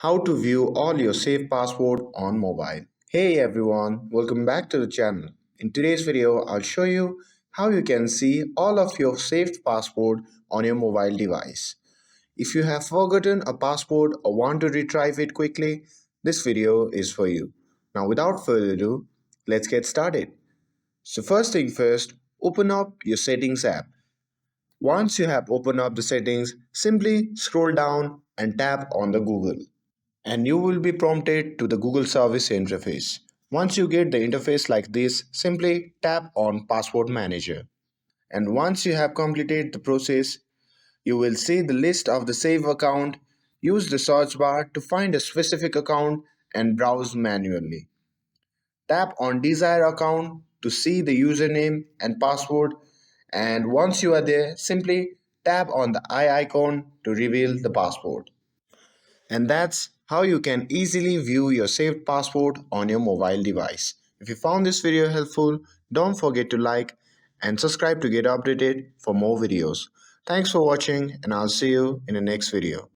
How to view all your saved password on mobile. Hey everyone, welcome back to the channel. In today's video, I'll show you how you can see all of your saved password on your mobile device. If you have forgotten a password or want to retrieve it quickly, this video is for you. Now without further ado, let's get started. So first thing first, open up your settings app. Once you have opened up the settings, simply scroll down and tap on the Google and you will be prompted to the Google Service interface. Once you get the interface like this, simply tap on Password Manager. And once you have completed the process, you will see the list of the save account. Use the search bar to find a specific account and browse manually. Tap on Desired Account to see the username and password. And once you are there, simply tap on the eye icon to reveal the password. And that's how you can easily view your saved password on your mobile device. If you found this video helpful, don't forget to like and subscribe to get updated for more videos. Thanks for watching and I'll see you in the next video.